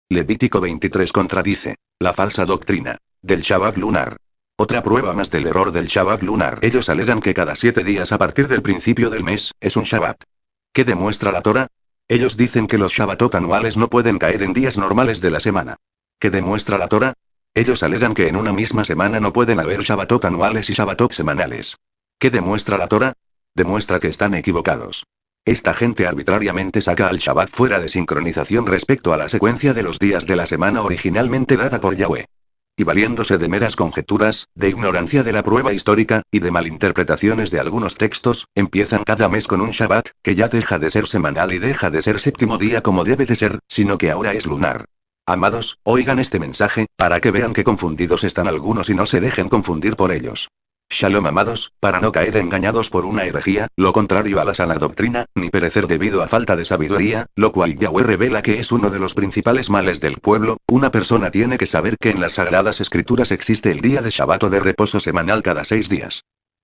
Levítico 23 contradice la falsa doctrina del Shabbat lunar. Otra prueba más del error del Shabbat lunar. Ellos alegan que cada 7 días a partir del principio del mes es un Shabbat. ¿Qué demuestra la Torá? Ellos dicen que los Shabbatot anuales no pueden caer en días normales de la semana. ¿Qué demuestra la Torá? Ellos alegan que en una misma semana no pueden haber Shabbatot anuales y Shabbatot semanales. ¿Qué demuestra la Torá? Demuestra que están equivocados. Esta gente arbitrariamente saca al Shabbat fuera de sincronización respecto a la secuencia de los días de la semana originalmente dada por Yahweh. Y valiéndose de meras conjeturas, de ignorancia de la prueba histórica, y de malinterpretaciones de algunos textos, empiezan cada mes con un Shabbat, que ya deja de ser semanal y deja de ser séptimo día como debe de ser, sino que ahora es lunar. Amados, oigan este mensaje, para que vean qué confundidos están algunos y no se dejen confundir por ellos. Shalom amados, para no caer engañados por una herejía, lo contrario a la sana doctrina, ni perecer debido a falta de sabiduría, lo cual Yahweh revela que es uno de los principales males del pueblo, una persona tiene que saber que en las sagradas escrituras existe el día de Shabbat o de reposo semanal cada 6 días.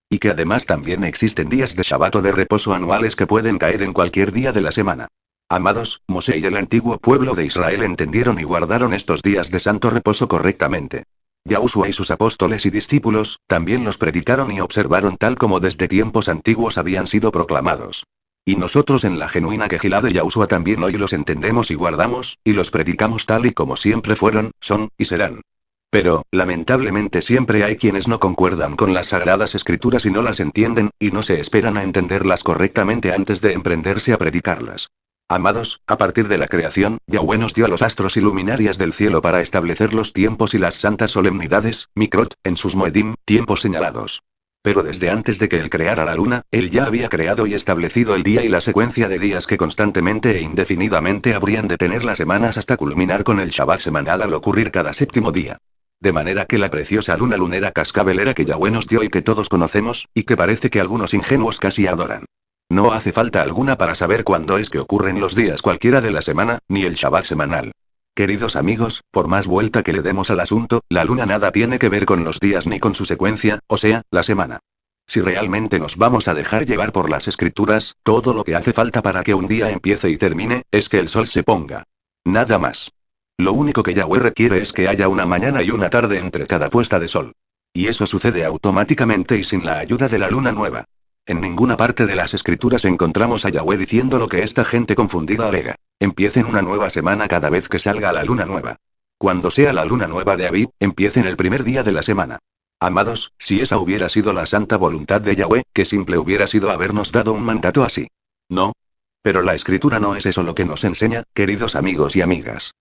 Y que además también existen días de Shabbat o de reposo anuales que pueden caer en cualquier día de la semana. Amados, Mosé y el antiguo pueblo de Israel entendieron y guardaron estos días de santo reposo correctamente. Yahushua y sus apóstoles y discípulos, también los predicaron y observaron tal como desde tiempos antiguos habían sido proclamados. Y nosotros en la genuina Kehilá de Yahushua también hoy los entendemos y guardamos, y los predicamos tal y como siempre fueron, son, y serán. Pero, lamentablemente siempre hay quienes no concuerdan con las sagradas escrituras y no las entienden, y no se esperan a entenderlas correctamente antes de emprenderse a predicarlas. Amados, a partir de la creación, Yahweh nos dio a los astros y luminarias del cielo para establecer los tiempos y las santas solemnidades, Mikrot, en sus Moedim, tiempos señalados. Pero desde antes de que él creara la luna, él ya había creado y establecido el día y la secuencia de días que constantemente e indefinidamente habrían de tener las semanas hasta culminar con el Shabbat semanal al ocurrir cada séptimo día. De manera que la preciosa luna lunera cascabelera que Yahweh nos dio y que todos conocemos, y que parece que algunos ingenuos casi adoran. No hace falta alguna para saber cuándo es que ocurren los días cualquiera de la semana, ni el Shabbat semanal. Queridos amigos, por más vuelta que le demos al asunto, la luna nada tiene que ver con los días ni con su secuencia, o sea, la semana. Si realmente nos vamos a dejar llevar por las escrituras, todo lo que hace falta para que un día empiece y termine, es que el sol se ponga. Nada más. Lo único que Yahweh requiere es que haya una mañana y una tarde entre cada puesta de sol. Y eso sucede automáticamente y sin la ayuda de la luna nueva. En ninguna parte de las escrituras encontramos a Yahweh diciendo lo que esta gente confundida alega. Empiecen una nueva semana cada vez que salga la luna nueva. Cuando sea la luna nueva de Abib, empiecen el primer día de la semana. Amados, si esa hubiera sido la santa voluntad de Yahweh, qué simple hubiera sido habernos dado un mandato así. ¿No? Pero la escritura no es eso lo que nos enseña, queridos amigos y amigas.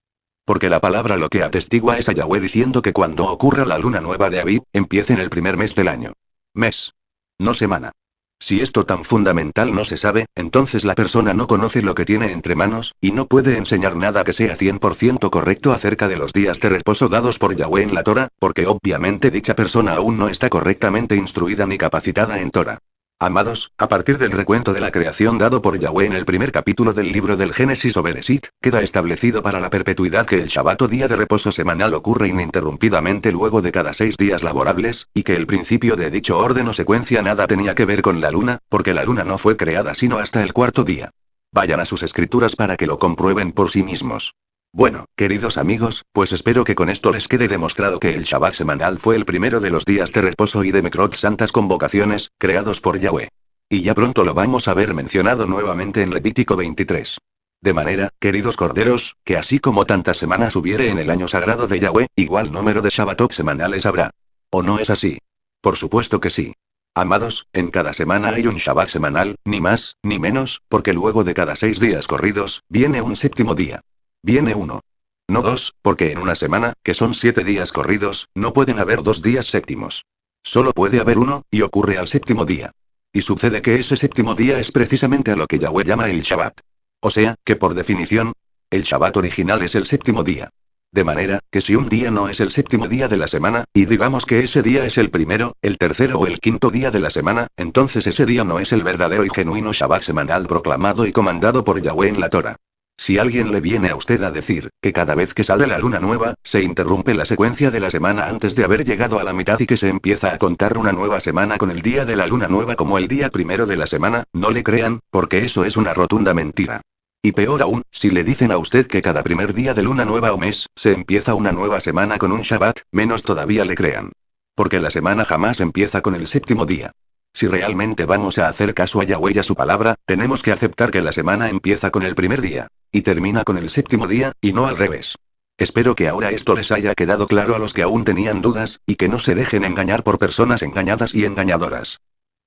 Porque la palabra lo que atestigua es a Yahweh diciendo que cuando ocurra la luna nueva de Abib, empiecen el primer mes del año. Mes. No semana. Si esto tan fundamental no se sabe, entonces la persona no conoce lo que tiene entre manos, y no puede enseñar nada que sea 100% correcto acerca de los días de reposo dados por Yahweh en la Torá, porque obviamente dicha persona aún no está correctamente instruida ni capacitada en Torá. Amados, a partir del recuento de la creación dado por Yahweh en el primer capítulo del libro del Génesis o Bereshit, queda establecido para la perpetuidad que el Shabbat o día de reposo semanal ocurre ininterrumpidamente luego de cada 6 días laborables, y que el principio de dicho orden o secuencia nada tenía que ver con la luna, porque la luna no fue creada sino hasta el cuarto día. Vayan a sus escrituras para que lo comprueben por sí mismos. Bueno, queridos amigos, pues espero que con esto les quede demostrado que el Shabbat semanal fue el primero de los días de reposo y de Mekrot santas convocaciones, creados por Yahweh. Y ya pronto lo vamos a ver mencionado nuevamente en Levítico 23. De manera, queridos corderos, que así como tantas semanas hubiere en el año sagrado de Yahweh, igual número de Shabbatot semanales habrá. ¿O no es así? Por supuesto que sí. Amados, en cada semana hay un Shabbat semanal, ni más, ni menos, porque luego de cada 6 días corridos, viene un séptimo día. Viene uno. No dos, porque en una semana, que son 7 días corridos, no pueden haber 2 días séptimos. Solo puede haber uno, y ocurre al séptimo día. Y sucede que ese séptimo día es precisamente a lo que Yahweh llama el Shabbat. O sea, que por definición, el Shabbat original es el séptimo día. De manera, que si un día no es el séptimo día de la semana, y digamos que ese día es el primero, el tercero o el quinto día de la semana, entonces ese día no es el verdadero y genuino Shabbat semanal proclamado y comandado por Yahweh en la Torá. Si alguien le viene a usted a decir, que cada vez que sale la luna nueva, se interrumpe la secuencia de la semana antes de haber llegado a la mitad y que se empieza a contar una nueva semana con el día de la luna nueva como el día primero de la semana, no le crean, porque eso es una rotunda mentira. Y peor aún, si le dicen a usted que cada primer día de luna nueva o mes, se empieza una nueva semana con un Shabbat, menos todavía le crean. Porque la semana jamás empieza con el séptimo día. Si realmente vamos a hacer caso a Yahweh y a su palabra, tenemos que aceptar que la semana empieza con el primer día. Y termina con el séptimo día, y no al revés. Espero que ahora esto les haya quedado claro a los que aún tenían dudas, y que no se dejen engañar por personas engañadas y engañadoras.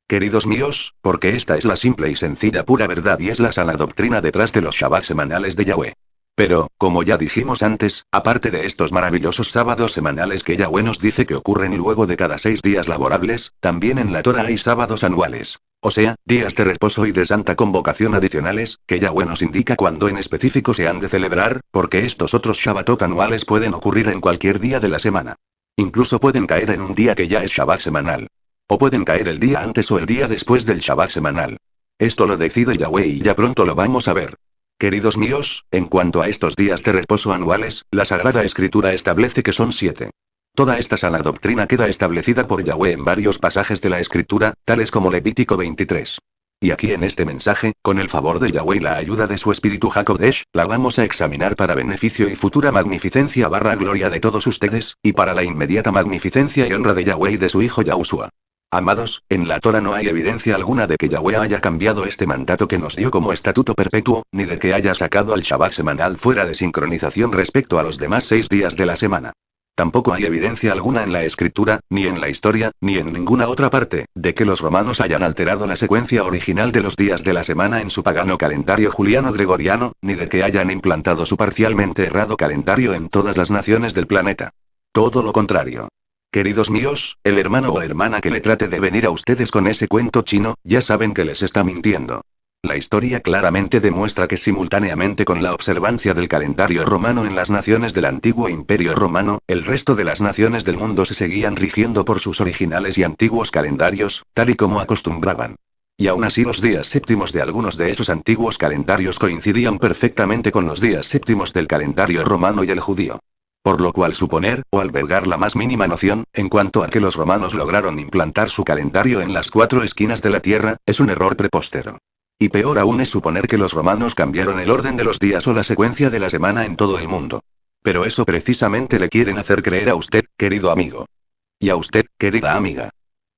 Queridos míos, porque esta es la simple y sencilla pura verdad y es la sana doctrina detrás de los Shabbat semanales de Yahweh. Pero, como ya dijimos antes, aparte de estos maravillosos sábados semanales que Yahweh nos dice que ocurren luego de cada 6 días laborables, también en la Torah hay sábados anuales. O sea, días de reposo y de santa convocación adicionales, que Yahweh nos indica cuándo en específico se han de celebrar, porque estos otros Shabbatot anuales pueden ocurrir en cualquier día de la semana. Incluso pueden caer en un día que ya es Shabbat semanal. O pueden caer el día antes o el día después del Shabbat semanal. Esto lo decide Yahweh y ya pronto lo vamos a ver. Queridos míos, en cuanto a estos días de reposo anuales, la Sagrada Escritura establece que son 7. Toda esta sana doctrina queda establecida por Yahweh en varios pasajes de la Escritura, tales como Levítico 23. Y aquí en este mensaje, con el favor de Yahweh y la ayuda de su espíritu Hakodesh, la vamos a examinar para beneficio y futura magnificencia / gloria de todos ustedes, y para la inmediata magnificencia y honra de Yahweh y de su hijo Yahushua. Amados, en la Torah no hay evidencia alguna de que Yahweh haya cambiado este mandato que nos dio como estatuto perpetuo, ni de que haya sacado al Shabbat semanal fuera de sincronización respecto a los demás 6 días de la semana. Tampoco hay evidencia alguna en la escritura, ni en la historia, ni en ninguna otra parte, de que los romanos hayan alterado la secuencia original de los días de la semana en su pagano calendario juliano-gregoriano, ni de que hayan implantado su parcialmente errado calendario en todas las naciones del planeta. Todo lo contrario. Queridos míos, el hermano o hermana que le trate de venir a ustedes con ese cuento chino, ya saben que les está mintiendo. La historia claramente demuestra que simultáneamente con la observancia del calendario romano en las naciones del antiguo imperio romano, el resto de las naciones del mundo se seguían rigiendo por sus originales y antiguos calendarios, tal y como acostumbraban. Y aún así los días séptimos de algunos de esos antiguos calendarios coincidían perfectamente con los días séptimos del calendario romano y el judío. Por lo cual suponer, o albergar la más mínima noción, en cuanto a que los romanos lograron implantar su calendario en las 4 esquinas de la tierra, es un error prepostero. Y peor aún es suponer que los romanos cambiaron el orden de los días o la secuencia de la semana en todo el mundo. Pero eso precisamente le quieren hacer creer a usted, querido amigo. Y a usted, querida amiga.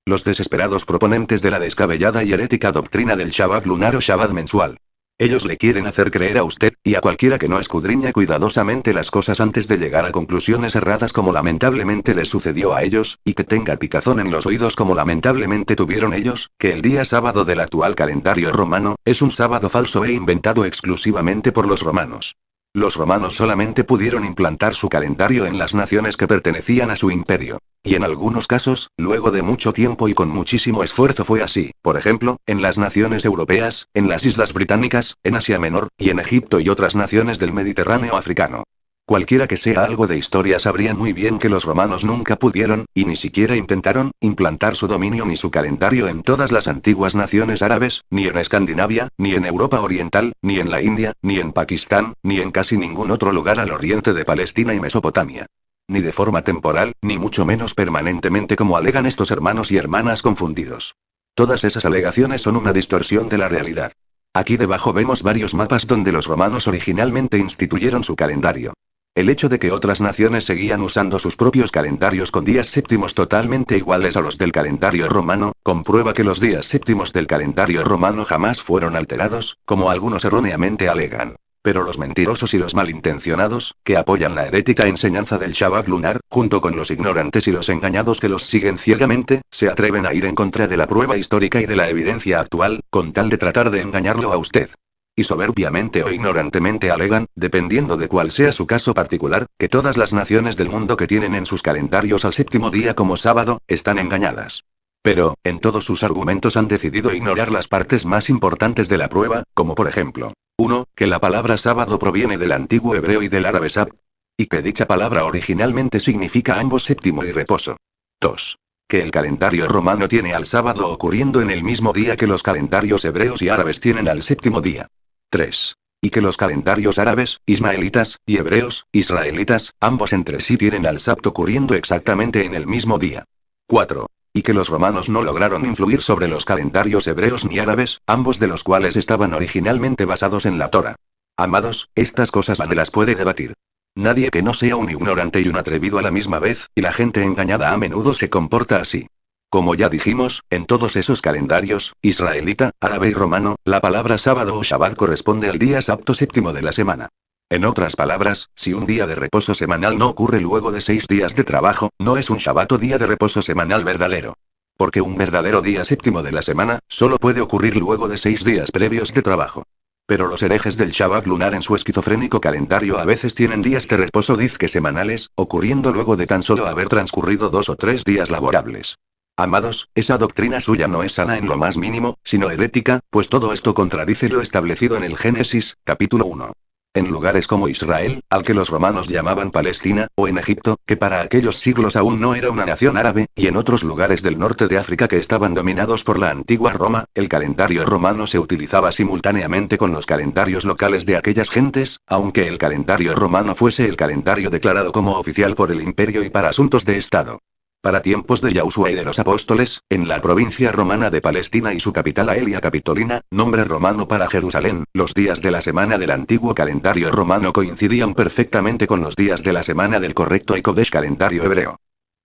Los desesperados proponentes de la descabellada y herética doctrina del Shabbat lunar o Shabbat mensual. Ellos le quieren hacer creer a usted, y a cualquiera que no escudriña cuidadosamente las cosas antes de llegar a conclusiones erradas como lamentablemente les sucedió a ellos, y que tenga picazón en los oídos como lamentablemente tuvieron ellos, que el día sábado del actual calendario romano, es un sábado falso e inventado exclusivamente por los romanos. Los romanos solamente pudieron implantar su calendario en las naciones que pertenecían a su imperio. Y en algunos casos, luego de mucho tiempo y con muchísimo esfuerzo fue así, por ejemplo, en las naciones europeas, en las islas británicas, en Asia Menor, y en Egipto y otras naciones del Mediterráneo africano. Cualquiera que sea algo de historia sabría muy bien que los romanos nunca pudieron, y ni siquiera intentaron, implantar su dominio ni su calendario en todas las antiguas naciones árabes, ni en Escandinavia, ni en Europa Oriental, ni en la India, ni en Pakistán, ni en casi ningún otro lugar al oriente de Palestina y Mesopotamia. Ni de forma temporal, ni mucho menos permanentemente como alegan estos hermanos y hermanas confundidos. Todas esas alegaciones son una distorsión de la realidad. Aquí debajo vemos varios mapas donde los romanos originalmente instituyeron su calendario. El hecho de que otras naciones seguían usando sus propios calendarios con días séptimos totalmente iguales a los del calendario romano, comprueba que los días séptimos del calendario romano jamás fueron alterados, como algunos erróneamente alegan. Pero los mentirosos y los malintencionados, que apoyan la herética enseñanza del Shabbat lunar, junto con los ignorantes y los engañados que los siguen ciegamente, se atreven a ir en contra de la prueba histórica y de la evidencia actual, con tal de tratar de engañarlo a usted. Y soberbiamente o ignorantemente alegan, dependiendo de cuál sea su caso particular, que todas las naciones del mundo que tienen en sus calendarios al séptimo día como sábado, están engañadas. Pero, en todos sus argumentos han decidido ignorar las partes más importantes de la prueba, como por ejemplo, 1. Que la palabra sábado proviene del antiguo hebreo y del árabe sab, y que dicha palabra originalmente significa ambos séptimo y reposo. 2. Que el calendario romano tiene al sábado ocurriendo en el mismo día que los calendarios hebreos y árabes tienen al séptimo día. 3. Y que los calendarios árabes, ismaelitas, y hebreos, israelitas, ambos entre sí tienen al sábado ocurriendo exactamente en el mismo día. 4. Y que los romanos no lograron influir sobre los calendarios hebreos ni árabes, ambos de los cuales estaban originalmente basados en la Torá. Amados, estas cosas nadie las puede debatir. Nadie que no sea un ignorante y un atrevido a la misma vez, y la gente engañada a menudo se comporta así. Como ya dijimos, en todos esos calendarios, israelita, árabe y romano, la palabra sábado o Shabbat corresponde al día sabto séptimo de la semana. En otras palabras, si un día de reposo semanal no ocurre luego de 6 días de trabajo, no es un Shabbat o día de reposo semanal verdadero. Porque un verdadero día séptimo de la semana, solo puede ocurrir luego de 6 días previos de trabajo. Pero los herejes del Shabbat lunar en su esquizofrénico calendario a veces tienen días de reposo dizque semanales, ocurriendo luego de tan solo haber transcurrido 2 o 3 días laborables. Amados, esa doctrina suya no es sana en lo más mínimo, sino herética, pues todo esto contradice lo establecido en el Génesis, capítulo 1. En lugares como Israel, al que los romanos llamaban Palestina, o en Egipto, que para aquellos siglos aún no era una nación árabe, y en otros lugares del norte de África que estaban dominados por la antigua Roma, el calendario romano se utilizaba simultáneamente con los calendarios locales de aquellas gentes, aunque el calendario romano fuese el calendario declarado como oficial por el imperio y para asuntos de Estado. Para tiempos de Yahushua y de los apóstoles, en la provincia romana de Palestina y su capital Aelia Capitolina, nombre romano para Jerusalén, los días de la semana del antiguo calendario romano coincidían perfectamente con los días de la semana del correcto y Kodesh calendario hebreo.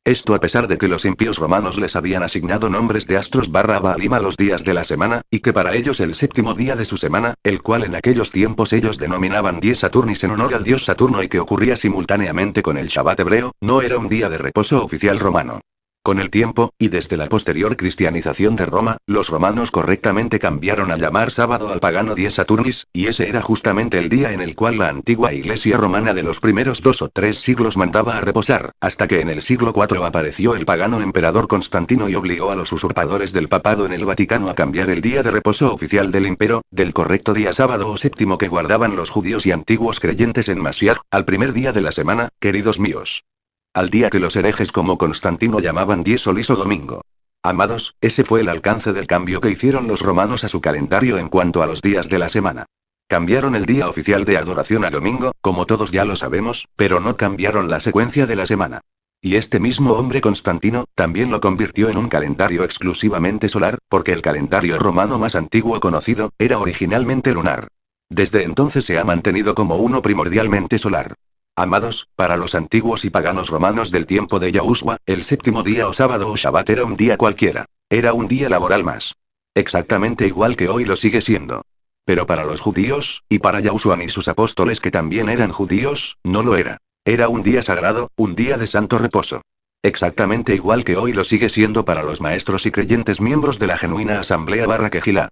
Esto a pesar de que los impíos romanos les habían asignado nombres de astros barra Baalim a los días de la semana, y que para ellos el séptimo día de su semana, el cual en aquellos tiempos ellos denominaban dies Saturnis en honor al dios Saturno y que ocurría simultáneamente con el Shabbat hebreo, no era un día de reposo oficial romano. Con el tiempo, y desde la posterior cristianización de Roma, los romanos correctamente cambiaron a llamar sábado al pagano dies Saturnis, y ese era justamente el día en el cual la antigua iglesia romana de los primeros 2 o 3 siglos mandaba a reposar, hasta que en el siglo IV apareció el pagano emperador Constantino y obligó a los usurpadores del papado en el Vaticano a cambiar el día de reposo oficial del imperio, del correcto día sábado o séptimo que guardaban los judíos y antiguos creyentes en Mashiach, al primer día de la semana, queridos míos. Al día que los herejes como Constantino llamaban dies solis o domingo. Amados, ese fue el alcance del cambio que hicieron los romanos a su calendario en cuanto a los días de la semana. Cambiaron el día oficial de adoración a domingo, como todos ya lo sabemos, pero no cambiaron la secuencia de la semana. Y este mismo hombre Constantino, también lo convirtió en un calendario exclusivamente solar, porque el calendario romano más antiguo conocido, era originalmente lunar. Desde entonces se ha mantenido como uno primordialmente solar. Amados, para los antiguos y paganos romanos del tiempo de Yahushua, el séptimo día o sábado o Shabbat era un día cualquiera. Era un día laboral más. Exactamente igual que hoy lo sigue siendo. Pero para los judíos, y para Yahushua y sus apóstoles que también eran judíos, no lo era. Era un día sagrado, un día de santo reposo. Exactamente igual que hoy lo sigue siendo para los maestros y creyentes miembros de la genuina asamblea barra Quejilá.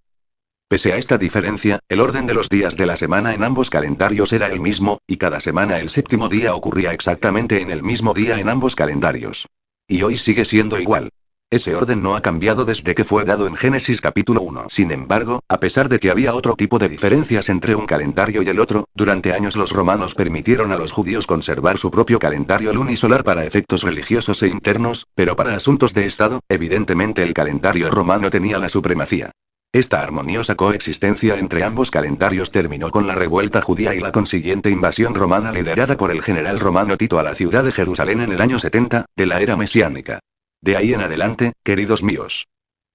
Pese a esta diferencia, el orden de los días de la semana en ambos calendarios era el mismo, y cada semana el séptimo día ocurría exactamente en el mismo día en ambos calendarios. Y hoy sigue siendo igual. Ese orden no ha cambiado desde que fue dado en Génesis capítulo 1. Sin embargo, a pesar de que había otro tipo de diferencias entre un calendario y el otro, durante años los romanos permitieron a los judíos conservar su propio calendario lunisolar para efectos religiosos e internos, pero para asuntos de Estado, evidentemente el calendario romano tenía la supremacía. Esta armoniosa coexistencia entre ambos calendarios terminó con la revuelta judía y la consiguiente invasión romana liderada por el general romano Tito a la ciudad de Jerusalén en el año 70, de la era mesiánica. De ahí en adelante, queridos míos.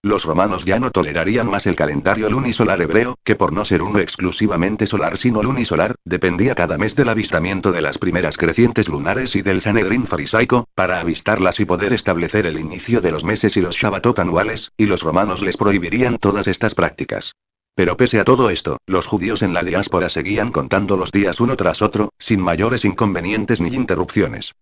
Los romanos ya no tolerarían más el calendario lunisolar hebreo, que por no ser uno exclusivamente solar sino lunisolar, dependía cada mes del avistamiento de las primeras crecientes lunares y del Sanedrín farisaico, para avistarlas y poder establecer el inicio de los meses y los Shabbatot anuales, y los romanos les prohibirían todas estas prácticas. Pero pese a todo esto, los judíos en la diáspora seguían contando los días uno tras otro, sin mayores inconvenientes ni interrupciones.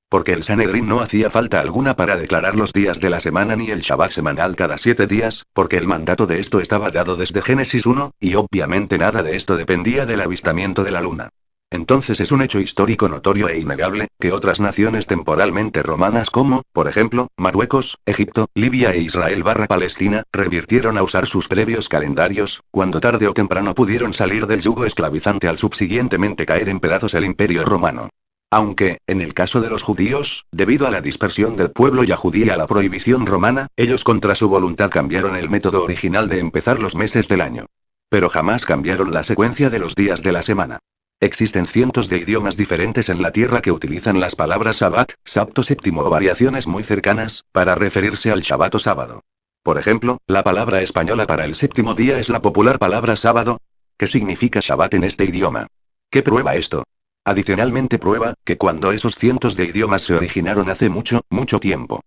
Porque el Sanedrín no hacía falta alguna para declarar los días de la semana ni el Shabbat semanal cada 7 días, porque el mandato de esto estaba dado desde Génesis 1, y obviamente nada de esto dependía del avistamiento de la luna. Entonces es un hecho histórico notorio e innegable, que otras naciones temporalmente romanas como, por ejemplo, Marruecos, Egipto, Libia e Israel barra Palestina, revirtieron a usar sus previos calendarios, cuando tarde o temprano pudieron salir del yugo esclavizante al subsiguientemente caer en pedazos el imperio romano. Aunque, en el caso de los judíos, debido a la dispersión del pueblo yahudí y a la prohibición romana, ellos contra su voluntad cambiaron el método original de empezar los meses del año. Pero jamás cambiaron la secuencia de los días de la semana. Existen cientos de idiomas diferentes en la tierra que utilizan las palabras Sabbat, Sabto séptimo o variaciones muy cercanas, para referirse al Shabbat o sábado. Por ejemplo, la palabra española para el séptimo día es la popular palabra sábado. ¿Qué significa Shabbat en este idioma? ¿Qué prueba esto? Adicionalmente prueba, que cuando esos cientos de idiomas se originaron hace mucho, mucho tiempo.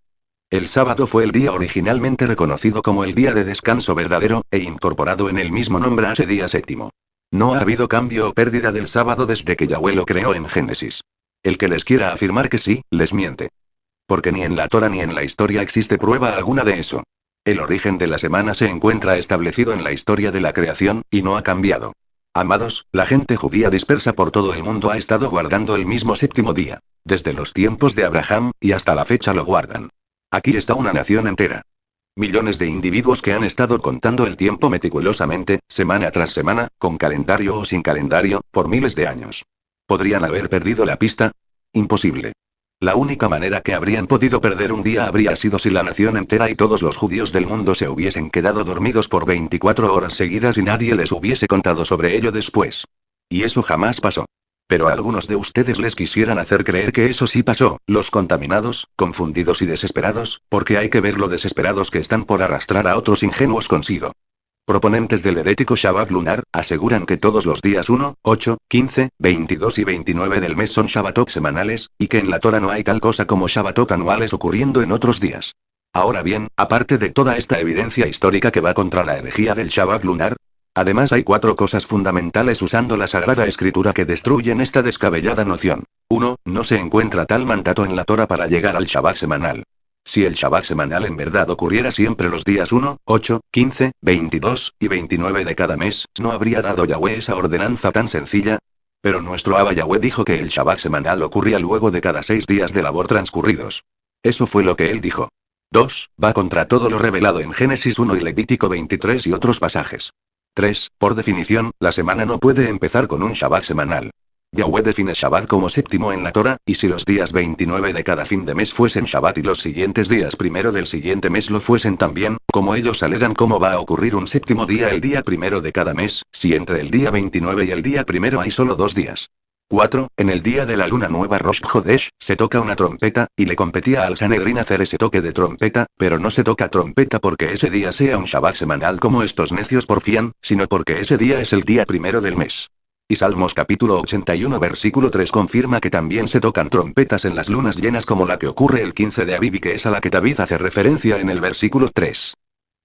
El sábado fue el día originalmente reconocido como el día de descanso verdadero, e incorporado en el mismo nombre a ese día séptimo. No ha habido cambio o pérdida del sábado desde que Yahweh lo creó en Génesis. El que les quiera afirmar que sí, les miente. Porque ni en la Torah ni en la historia existe prueba alguna de eso. El origen de la semana se encuentra establecido en la historia de la creación, y no ha cambiado. Amados, la gente judía dispersa por todo el mundo ha estado guardando el mismo séptimo día. Desde los tiempos de Abraham, y hasta la fecha lo guardan. Aquí está una nación entera. Millones de individuos que han estado contando el tiempo meticulosamente, semana tras semana, con calendario o sin calendario, por miles de años. ¿Podrían haber perdido la pista? Imposible. La única manera que habrían podido perder un día habría sido si la nación entera y todos los judíos del mundo se hubiesen quedado dormidos por 24 horas seguidas y nadie les hubiese contado sobre ello después. Y eso jamás pasó. Pero a algunos de ustedes les quisieran hacer creer que eso sí pasó, los contaminados, confundidos y desesperados, porque hay que ver lo desesperados que están por arrastrar a otros ingenuos consigo. Proponentes del herético Shabbat lunar, aseguran que todos los días 1, 8, 15, 22 y 29 del mes son Shabbatot semanales, y que en la Torah no hay tal cosa como Shabbatot anuales ocurriendo en otros días. Ahora bien, aparte de toda esta evidencia histórica que va contra la herejía del Shabbat lunar, además hay 4 cosas fundamentales usando la Sagrada Escritura que destruyen esta descabellada noción. 1. No se encuentra tal mandato en la Torah para llegar al Shabbat semanal. Si el Shabbat semanal en verdad ocurriera siempre los días 1, 8, 15, 22 y 29 de cada mes, ¿no habría dado Yahweh esa ordenanza tan sencilla? Pero nuestro Abba Yahweh dijo que el Shabbat semanal ocurría luego de cada 6 días de labor transcurridos. Eso fue lo que él dijo. 2. Va contra todo lo revelado en Génesis 1 y Levítico 23 y otros pasajes. 3. Por definición, la semana no puede empezar con un Shabbat semanal. Yahweh define Shabbat como séptimo en la Torah, y si los días 29 de cada fin de mes fuesen Shabbat y los siguientes días primero del siguiente mes lo fuesen también, como ellos alegan, ¿cómo va a ocurrir un séptimo día el día primero de cada mes, si entre el día 29 y el día primero hay solo 2 días? 4. En el día de la luna nueva Rosh Chodesh, se toca una trompeta, y le competía al Sanedrín hacer ese toque de trompeta, pero no se toca trompeta porque ese día sea un Shabbat semanal como estos necios porfían, sino porque ese día es el día primero del mes. Y Salmos capítulo 81 versículo 3 confirma que también se tocan trompetas en las lunas llenas como la que ocurre el 15 de Abib y que es a la que David hace referencia en el versículo 3.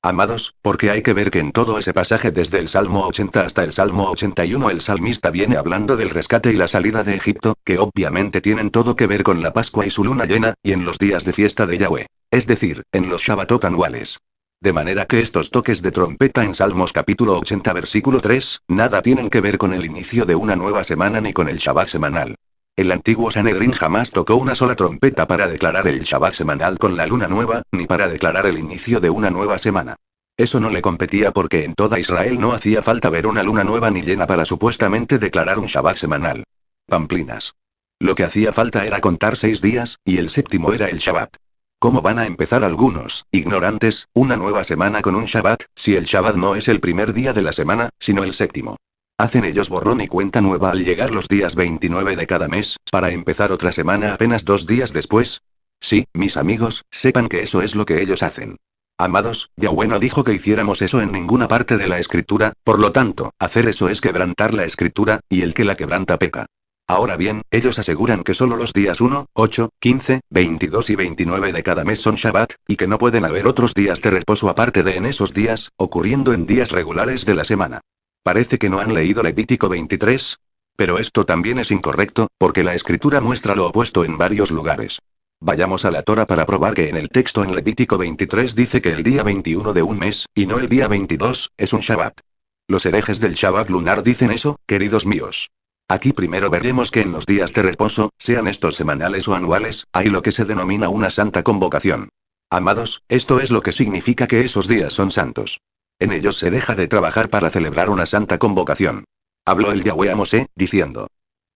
Amados, porque hay que ver que en todo ese pasaje desde el Salmo 80 hasta el Salmo 81 el salmista viene hablando del rescate y la salida de Egipto, que obviamente tienen todo que ver con la Pascua y su luna llena, y en los días de fiesta de Yahweh. Es decir, en los Shabbatot anuales. De manera que estos toques de trompeta en Salmos capítulo 80 versículo 3, nada tienen que ver con el inicio de una nueva semana ni con el Shabbat semanal. El antiguo Sanedrín jamás tocó una sola trompeta para declarar el Shabbat semanal con la luna nueva, ni para declarar el inicio de una nueva semana. Eso no le competía porque en toda Israel no hacía falta ver una luna nueva ni llena para supuestamente declarar un Shabbat semanal. Pamplinas. Lo que hacía falta era contar 6 días, y el séptimo era el Shabbat. ¿Cómo van a empezar algunos, ignorantes, una nueva semana con un Shabbat, si el Shabbat no es el primer día de la semana, sino el séptimo? Hacen ellos borrón y cuenta nueva al llegar los días 29 de cada mes, para empezar otra semana apenas 2 días después. Sí, mis amigos, sepan que eso es lo que ellos hacen. Amados, Yahweh no dijo que hiciéramos eso en ninguna parte de la Escritura, por lo tanto, hacer eso es quebrantar la Escritura, y el que la quebranta peca. Ahora bien, ellos aseguran que solo los días 1, 8, 15, 22 y 29 de cada mes son Shabbat, y que no pueden haber otros días de reposo aparte de en esos días, ocurriendo en días regulares de la semana. Parece que no han leído Levítico 23. Pero esto también es incorrecto, porque la Escritura muestra lo opuesto en varios lugares. Vayamos a la Torah para probar que en el texto en Levítico 23 dice que el día 21 de un mes, y no el día 22, es un Shabbat. Los herejes del Shabbat lunar dicen eso, queridos míos. Aquí primero veremos que en los días de reposo, sean estos semanales o anuales, hay lo que se denomina una santa convocación. Amados, esto es lo que significa que esos días son santos. En ellos se deja de trabajar para celebrar una santa convocación. Habló el Yahweh a Mosé, diciendo: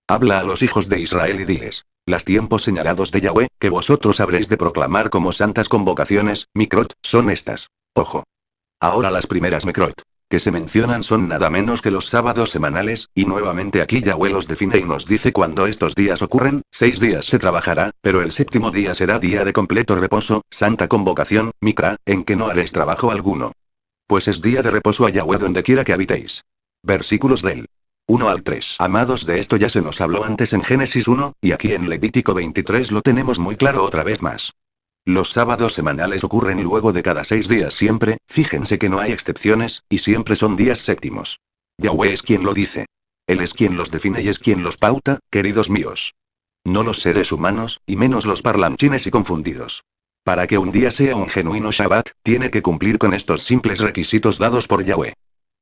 habla a los hijos de Israel y diles: los tiempos señalados de Yahweh, que vosotros habréis de proclamar como santas convocaciones, Mikrot, son estas. Ojo. Ahora las primeras Mikrot que se mencionan son nada menos que los sábados semanales, y nuevamente aquí Yahweh los define y nos dice cuando estos días ocurren: 6 días se trabajará, pero el séptimo día será día de completo reposo, santa convocación, Mikra, en que no haréis trabajo alguno. Pues es día de reposo a Yahweh donde quiera que habitéis. Versículos del 1 al 3. Amados, de esto ya se nos habló antes en Génesis 1, y aquí en Levítico 23 lo tenemos muy claro otra vez más. Los sábados semanales ocurren luego de cada 6 días siempre, fíjense que no hay excepciones, y siempre son días séptimos. Yahweh es quien lo dice. Él es quien los define y es quien los pauta, queridos míos. No los seres humanos, y menos los parlanchines y confundidos. Para que un día sea un genuino Shabbat, tiene que cumplir con estos simples requisitos dados por Yahweh.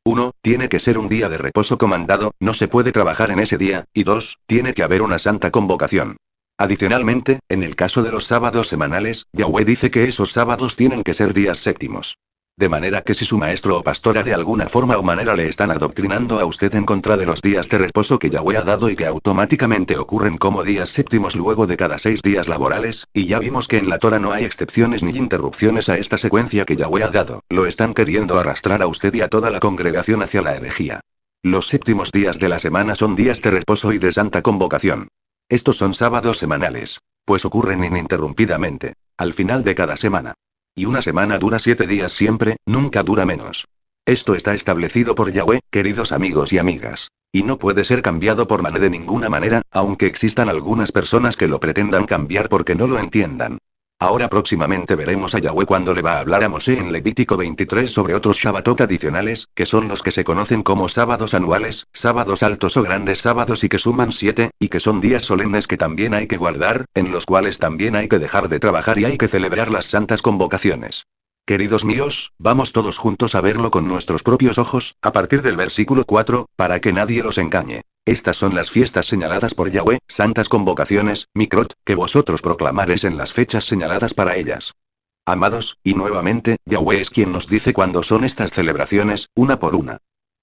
1. Tiene que ser un día de reposo comandado, no se puede trabajar en ese día, y 2. Tiene que haber una santa convocación. Adicionalmente, en el caso de los sábados semanales, Yahweh dice que esos sábados tienen que ser días séptimos. De manera que si su maestro o pastora de alguna forma o manera le están adoctrinando a usted en contra de los días de reposo que Yahweh ha dado y que automáticamente ocurren como días séptimos luego de cada 6 días laborales, y ya vimos que en la Torah no hay excepciones ni interrupciones a esta secuencia que Yahweh ha dado, lo están queriendo arrastrar a usted y a toda la congregación hacia la herejía. Los séptimos días de la semana son días de reposo y de santa convocación. Estos son sábados semanales, pues ocurren ininterrumpidamente, al final de cada semana. Y una semana dura 7 días siempre, nunca dura menos. Esto está establecido por Yahweh, queridos amigos y amigas. Y no puede ser cambiado por mané de ninguna manera, aunque existan algunas personas que lo pretendan cambiar porque no lo entiendan. Ahora próximamente veremos a Yahweh cuando le va a hablar a Mosé en Levítico 23 sobre otros Shabbatot adicionales, que son los que se conocen como sábados anuales, sábados altos o grandes sábados y que suman 7, y que son días solemnes que también hay que guardar, en los cuales también hay que dejar de trabajar y hay que celebrar las santas convocaciones. Queridos míos, vamos todos juntos a verlo con nuestros propios ojos, a partir del versículo 4, para que nadie los engañe. Estas son las fiestas señaladas por Yahweh, santas convocaciones, Mikrot, que vosotros proclamaréis en las fechas señaladas para ellas. Amados, y nuevamente, Yahweh es quien nos dice cuándo son estas celebraciones, una por una.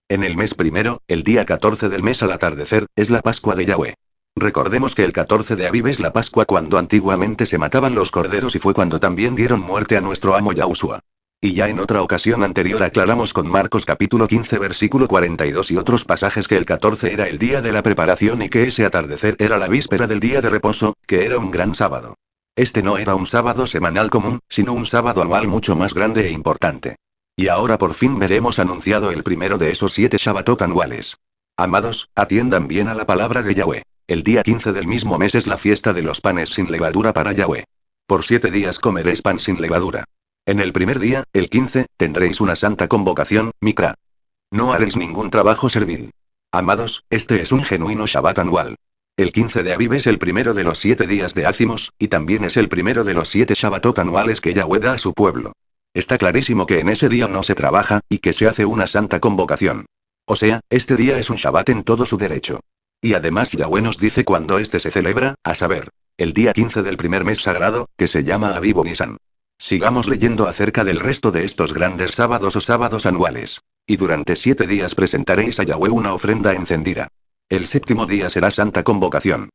En el mes primero, el día 14 del mes al atardecer, es la Pascua de Yahweh. Recordemos que el 14 de Abib es la Pascua cuando antiguamente se mataban los corderos y fue cuando también dieron muerte a nuestro amo Yahushua. Y ya en otra ocasión anterior aclaramos con Marcos capítulo 15 versículo 42 y otros pasajes que el 14 era el día de la preparación y que ese atardecer era la víspera del día de reposo, que era un gran sábado. Este no era un sábado semanal común, sino un sábado anual mucho más grande e importante. Y ahora por fin veremos anunciado el primero de esos 7 Shabbatot anuales. Amados, atiendan bien a la palabra de Yahweh. El día 15 del mismo mes es la fiesta de los panes sin levadura para Yahweh. Por 7 días comeréis pan sin levadura. En el primer día, el 15, tendréis una santa convocación, Mikra. No haréis ningún trabajo servil. Amados, este es un genuino Shabbat anual. El 15 de Abib es el primero de los 7 días de Ácimos, y también es el primero de los 7 Shabbatot anuales que Yahweh da a su pueblo. Está clarísimo que en ese día no se trabaja, y que se hace una santa convocación. O sea, este día es un Shabbat en todo su derecho. Y además Yahweh nos dice cuándo este se celebra, a saber, el día 15 del primer mes sagrado, que se llama Abib o Nisan. Sigamos leyendo acerca del resto de estos grandes sábados o sábados anuales. Y durante 7 días presentaréis a Yahweh una ofrenda encendida. El séptimo día será santa convocación.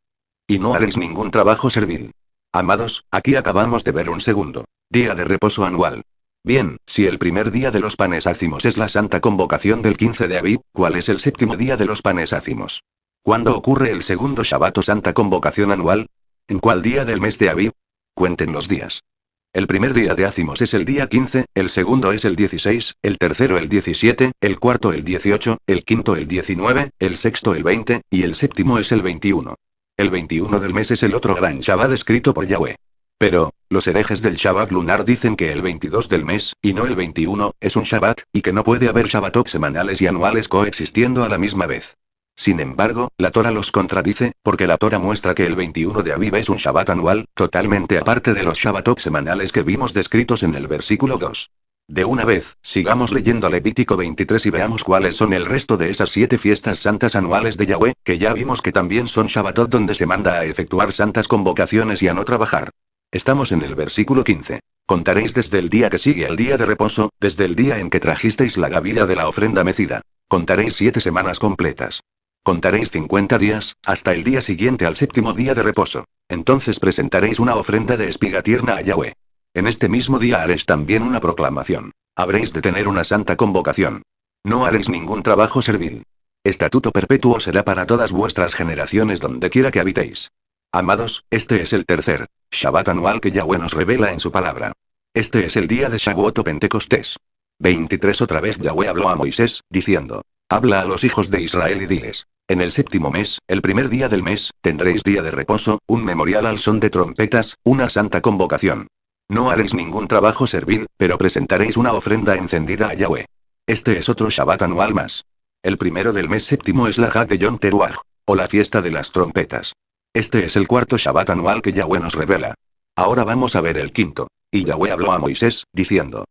Y no haréis ningún trabajo servil. Amados, aquí acabamos de ver un segundo día de reposo anual. Bien, si el primer día de los panes ácimos es la santa convocación del 15 de Abib, ¿cuál es el séptimo día de los panes ácimos? ¿Cuándo ocurre el segundo Shabbat o santa convocación anual? ¿En cuál día del mes de Abib? Cuenten los días. El primer día de Ácimos es el día 15, el segundo es el 16, el tercero el 17, el cuarto el 18, el quinto el 19, el sexto el 20, y el séptimo es el 21. El 21 del mes es el otro gran Shabbat escrito por Yahweh. Pero, los herejes del Shabbat lunar dicen que el 22 del mes, y no el 21, es un Shabbat, y que no puede haber Shabbatot semanales y anuales coexistiendo a la misma vez. Sin embargo, la Torah los contradice, porque la Torah muestra que el 21 de Abib es un Shabbat anual, totalmente aparte de los Shabbatot semanales que vimos descritos en el versículo 2. De una vez, sigamos leyendo Levítico 23 y veamos cuáles son el resto de esas 7 fiestas santas anuales de Yahweh, que ya vimos que también son Shabbatot donde se manda a efectuar santas convocaciones y a no trabajar. Estamos en el versículo 15. Contaréis desde el día que sigue al día de reposo, desde el día en que trajisteis la gavilla de la ofrenda mecida. Contaréis 7 semanas completas. Contaréis 50 días, hasta el día siguiente al séptimo día de reposo. Entonces presentaréis una ofrenda de espiga tierna a Yahweh. En este mismo día haréis también una proclamación. Habréis de tener una santa convocación. No haréis ningún trabajo servil. Estatuto perpetuo será para todas vuestras generaciones donde quiera que habitéis. Amados, este es el tercer Shabbat anual que Yahweh nos revela en su palabra. Este es el día de Shavuot o Pentecostés. 23 Otra vez Yahweh habló a Moisés, diciendo: Habla a los hijos de Israel y diles. En el séptimo mes, el primer día del mes, tendréis día de reposo, un memorial al son de trompetas, una santa convocación. No haréis ningún trabajo servil, pero presentaréis una ofrenda encendida a Yahweh. Este es otro Shabbat anual más. El primero del mes séptimo es la Had de Yom Teruah, o la fiesta de las trompetas. Este es el cuarto Shabbat anual que Yahweh nos revela. Ahora vamos a ver el quinto. Y Yahweh habló a Moisés, diciendo.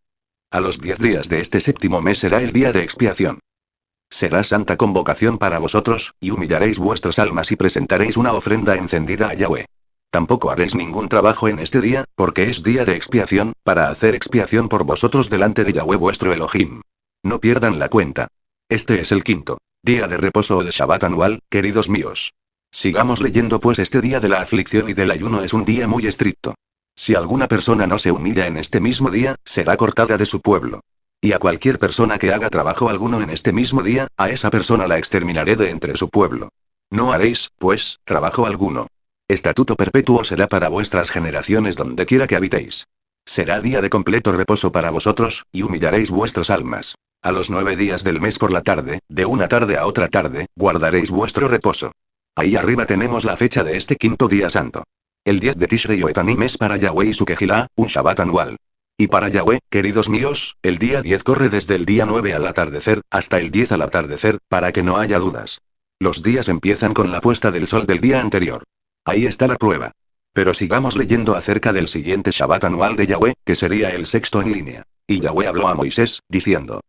A los 10 días de este séptimo mes será el día de expiación. Será santa convocación para vosotros, y humillaréis vuestras almas y presentaréis una ofrenda encendida a Yahweh. Tampoco haréis ningún trabajo en este día, porque es día de expiación, para hacer expiación por vosotros delante de Yahweh vuestro Elohim. No pierdan la cuenta. Este es el quinto día de reposo o de Shabbat anual, queridos míos. Sigamos leyendo pues este día de la aflicción y del ayuno es un día muy estricto. Si alguna persona no se humilla en este mismo día, será cortada de su pueblo. Y a cualquier persona que haga trabajo alguno en este mismo día, a esa persona la exterminaré de entre su pueblo. No haréis, pues, trabajo alguno. Estatuto perpetuo será para vuestras generaciones donde quiera que habitéis. Será día de completo reposo para vosotros, y humillaréis vuestras almas. A los 9 días del mes por la tarde, de una tarde a otra tarde, guardaréis vuestro reposo. Ahí arriba tenemos la fecha de este quinto día santo. El 10 de Tishrei o Etanim es para Yahweh y su Kejilá, un Shabbat anual. Y para Yahweh, queridos míos, el día 10 corre desde el día 9 al atardecer, hasta el 10 al atardecer, para que no haya dudas. Los días empiezan con la puesta del sol del día anterior. Ahí está la prueba. Pero sigamos leyendo acerca del siguiente Shabbat anual de Yahweh, que sería el sexto en línea. Y Yahweh habló a Moisés, diciendo.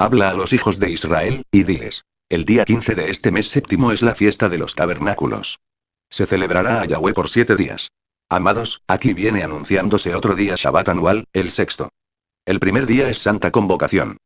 Habla a los hijos de Israel, y diles. El día 15 de este mes séptimo es la fiesta de los tabernáculos. Se celebrará a Yahweh por 7 días. Amados, aquí viene anunciándose otro día Shabbat anual, el sexto. El primer día es santa convocación.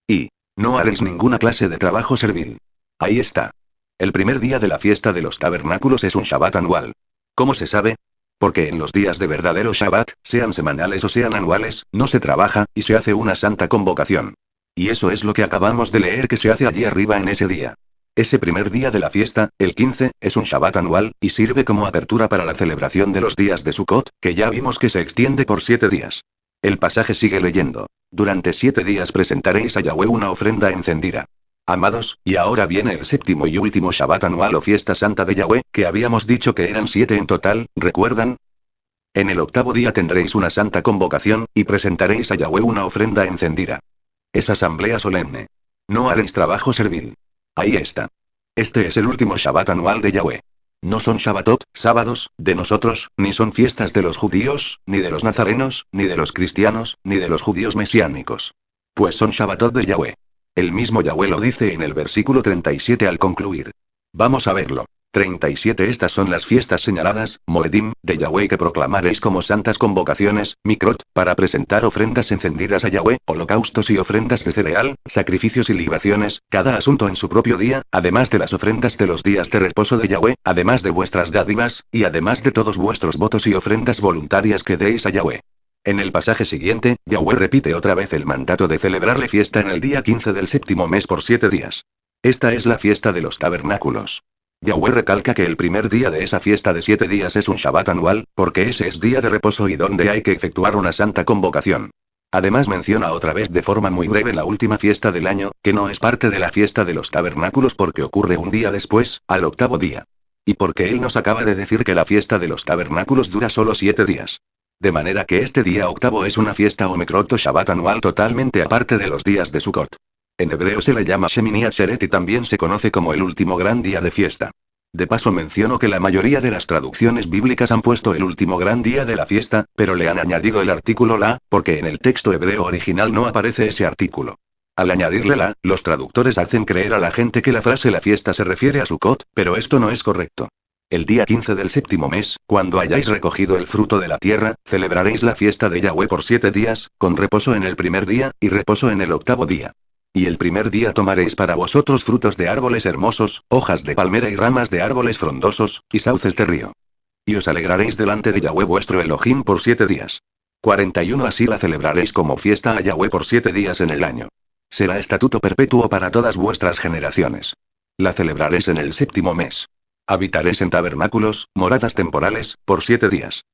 Y no haréis ninguna clase de trabajo servil. Ahí está. El primer día de la fiesta de los tabernáculos es un Shabbat anual. ¿Cómo se sabe? Porque en los días de verdadero Shabbat, sean semanales o sean anuales, no se trabaja, y se hace una santa convocación. Y eso es lo que acabamos de leer que se hace allí arriba en ese día. Ese primer día de la fiesta, el 15, es un Shabbat anual, y sirve como apertura para la celebración de los días de Sukkot, que ya vimos que se extiende por 7 días. El pasaje sigue leyendo. Durante 7 días presentaréis a Yahweh una ofrenda encendida. Amados, y ahora viene el séptimo y último Shabbat anual o fiesta santa de Yahweh, que habíamos dicho que eran 7 en total, ¿recuerdan? En el octavo día tendréis una santa convocación, y presentaréis a Yahweh una ofrenda encendida. Es asamblea solemne. No haréis trabajo servil. Ahí está. Este es el último Shabbat anual de Yahweh. No son Shabbatot, sábados, de nosotros, ni son fiestas de los judíos, ni de los nazarenos, ni de los cristianos, ni de los judíos mesiánicos. Pues son Shabbatot de Yahweh. El mismo Yahweh lo dice en el versículo 37 al concluir. Vamos a verlo. 37 Estas son las fiestas señaladas, Moedim, de Yahweh que proclamaréis como santas convocaciones, Mikrot, para presentar ofrendas encendidas a Yahweh, holocaustos y ofrendas de cereal, sacrificios y libaciones, cada asunto en su propio día, además de las ofrendas de los días de reposo de Yahweh, además de vuestras dádivas, y además de todos vuestros votos y ofrendas voluntarias que deis a Yahweh. En el pasaje siguiente, Yahweh repite otra vez el mandato de celebrarle fiesta en el día 15 del séptimo mes por 7 días. Esta es la fiesta de los tabernáculos. Yahweh recalca que el primer día de esa fiesta de 7 días es un Shabbat anual, porque ese es día de reposo y donde hay que efectuar una santa convocación. Además menciona otra vez de forma muy breve la última fiesta del año, que no es parte de la fiesta de los tabernáculos porque ocurre un día después, al octavo día. Y porque él nos acaba de decir que la fiesta de los tabernáculos dura solo 7 días. De manera que este día octavo es una fiesta o Mikrot o Shabbat anual totalmente aparte de los días de Sukkot. En hebreo se le llama Shemini Atzeret y también se conoce como el último gran día de fiesta. De paso menciono que la mayoría de las traducciones bíblicas han puesto el último gran día de la fiesta, pero le han añadido el artículo la, porque en el texto hebreo original no aparece ese artículo. Al añadirle la, los traductores hacen creer a la gente que la frase la fiesta se refiere a Sukkot, pero esto no es correcto. El día 15 del séptimo mes, cuando hayáis recogido el fruto de la tierra, celebraréis la fiesta de Yahweh por 7 días, con reposo en el primer día, y reposo en el octavo día. Y el primer día tomaréis para vosotros frutos de árboles hermosos, hojas de palmera y ramas de árboles frondosos, y sauces de río. Y os alegraréis delante de Yahweh vuestro Elohim por 7 días. 41 Así la celebraréis como fiesta a Yahweh por 7 días en el año. Será estatuto perpetuo para todas vuestras generaciones. La celebraréis en el séptimo mes. Habitaréis en tabernáculos, moradas temporales, por 7 días.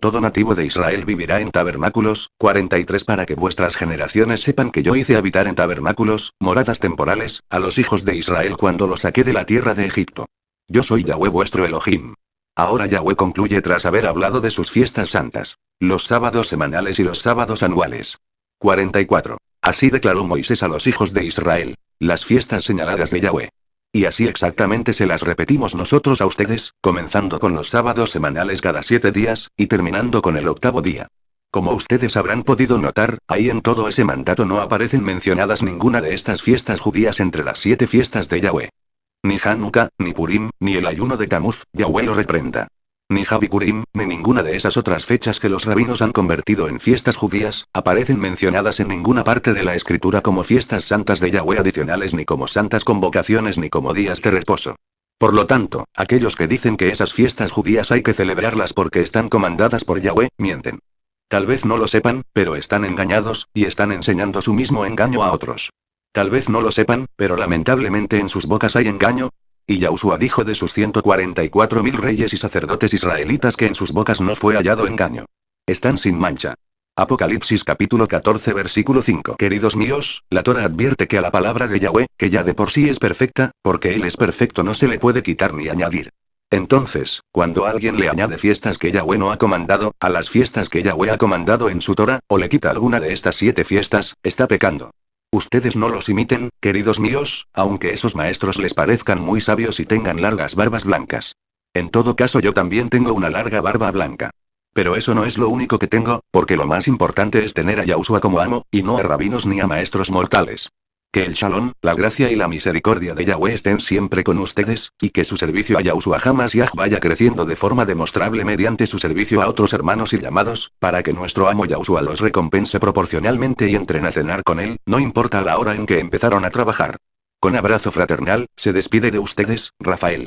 Todo nativo de Israel vivirá en tabernáculos. 43 Para que vuestras generaciones sepan que yo hice habitar en tabernáculos, moradas temporales, a los hijos de Israel cuando los saqué de la tierra de Egipto. Yo soy Yahweh vuestro Elohim. Ahora Yahweh concluye tras haber hablado de sus fiestas santas. Los sábados semanales y los sábados anuales. 44. Así declaró Moisés a los hijos de Israel. Las fiestas señaladas de Yahweh. Y así exactamente se las repetimos nosotros a ustedes, comenzando con los sábados semanales cada 7 días, y terminando con el octavo día. Como ustedes habrán podido notar, ahí en todo ese mandato no aparecen mencionadas ninguna de estas fiestas judías entre las 7 fiestas de Yahweh. Ni Hanukkah, ni Purim, ni el ayuno de Tamuz, Yahweh lo reprenda. Ni Habikurim, ni ninguna de esas otras fechas que los rabinos han convertido en fiestas judías, aparecen mencionadas en ninguna parte de la escritura como fiestas santas de Yahweh adicionales ni como santas convocaciones ni como días de reposo. Por lo tanto, aquellos que dicen que esas fiestas judías hay que celebrarlas porque están comandadas por Yahweh, mienten. Tal vez no lo sepan, pero están engañados, y están enseñando su mismo engaño a otros. Tal vez no lo sepan, pero lamentablemente en sus bocas hay engaño. Y Yahushua dijo de sus 144.000 reyes y sacerdotes israelitas que en sus bocas no fue hallado engaño. Están sin mancha. Apocalipsis capítulo 14 versículo 5. Queridos míos, la Torah advierte que a la palabra de Yahweh, que ya de por sí es perfecta, porque Él es perfecto no se le puede quitar ni añadir. Entonces, cuando alguien le añade fiestas que Yahweh no ha comandado, a las fiestas que Yahweh ha comandado en su Torah, o le quita alguna de estas 7 fiestas, está pecando. Ustedes no los imiten, queridos míos, aunque esos maestros les parezcan muy sabios y tengan largas barbas blancas. En todo caso yo también tengo una larga barba blanca. Pero eso no es lo único que tengo, porque lo más importante es tener a Yahushua como amo, y no a rabinos ni a maestros mortales. Que el Shalom, la gracia y la misericordia de Yahweh estén siempre con ustedes, y que su servicio a Yahushua jamás Yah vaya creciendo de forma demostrable mediante su servicio a otros hermanos y llamados, para que nuestro amo Yahushua los recompense proporcionalmente y entren a cenar con él, no importa la hora en que empezaron a trabajar. Con abrazo fraternal, se despide de ustedes, Rafael.